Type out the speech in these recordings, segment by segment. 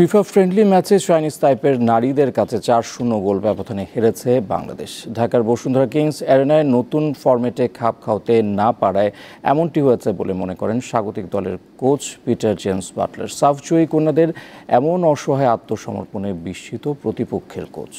FIFA friendly ম্যাচে Chinese তাইপের নারীদের কাছে 4-0 গোল ব্যবধানে হেরেছে বাংলাদেশ। ঢাকার বসুন্ধরা কিংস অ্যারেনায় নতুন ফরম্যাটে খাপ খাওয়াতে না পারায় এমনটি হয়েছে বলে মনে করেন স্বাগতিক দলের কোচ পিটার জেমস বাটলার। সাফজয়ী কন্যাদের এমন অসহায় আত্মসমর্পণে বিস্মিত প্রতিপক্ষের কোচ।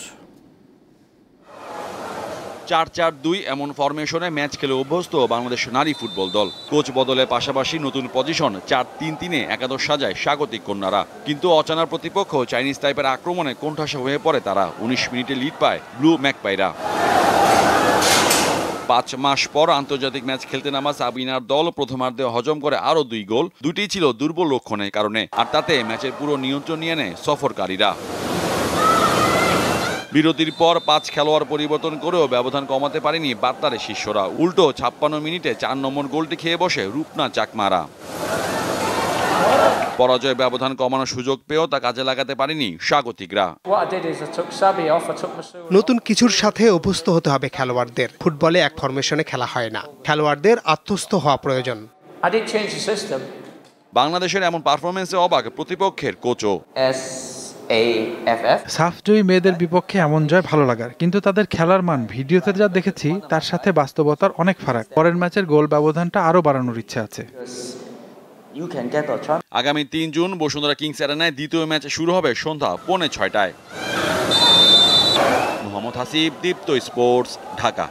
4-4-2 এমন ফরমেশনে ম্যাচ খেলে অভ্যস্ত বাংলাদেশ নারী ফুটবল দল। কোচ বদলের পাশাপাশি নতুন পজিশন 4-3-3-এ একাদশ সাজায় স্বাগতিক কন্যারা। কিন্তু অজানা প্রতিপক্ষ চাইনিজ টাইপের আক্রমণে কোণঠাসা হয়ে পড়ে তারা। 19 মিনিটে লিড পায় ব্লু ম্যাকপাইরা। 5 মাস পর আন্তর্জাতিক ম্যাচ খেলতে নামা সাবিনার দল প্রথমার্ধে হজম করে আরও 2 গোল। দুটিই ছিল দুর্বল লক্ষণের কারণে, আর তাতে ম্যাচের পুরো নিয়ন্ত্রণ নিয়ে নেয় সফরকারীরা। বিরতির পর 5 খেলোয়াড় পরিবর্তন করেও ব্যবধান কমাতে পারেনি বার্তারের শিষ্যরা। উল্টো 56 মিনিটে 4 নম্বর গোলটি খেয়ে বসে রূপনা চাকমারা। পরাজয় ব্যবধান কমানোর সুযোগ পেয়েও তা কাজে লাগাতে পারেনি স্বাগতিকরা। নতুন কিছুর সাথে অভ্যস্ত হতে হবে খেলোয়াড়দের। ফুটবলে এক ফরমেশনে খেলা হয় না, খেলোয়াড়দের আত্মস্থ হওয়া প্রয়োজন। বাংলাদেশের এমন পারফরমেন্সে অবাক প্রতিপক্ষের কোচও। সাফজয়ী মেয়েদের বিপক্ষে এমন জয় ভালো লাগার, কিন্তু তাদের খেলার মান ভিডিওতে যা দেখেছি তার সাথে বাস্তবতার অনেক ফারাক। পরের ম্যাচের গোল ব্যবধানটা আরও বাড়ানোর ইচ্ছে আছে। আগামী 3 জুন বসুন্ধরা কিংস অ্যারেনায় দ্বিতীয় ম্যাচ শুরু হবে সন্ধ্যা 5:45টায়। মোহাম্মদ হাসিব, দীপ্ত স্পোর্টস, ঢাকা।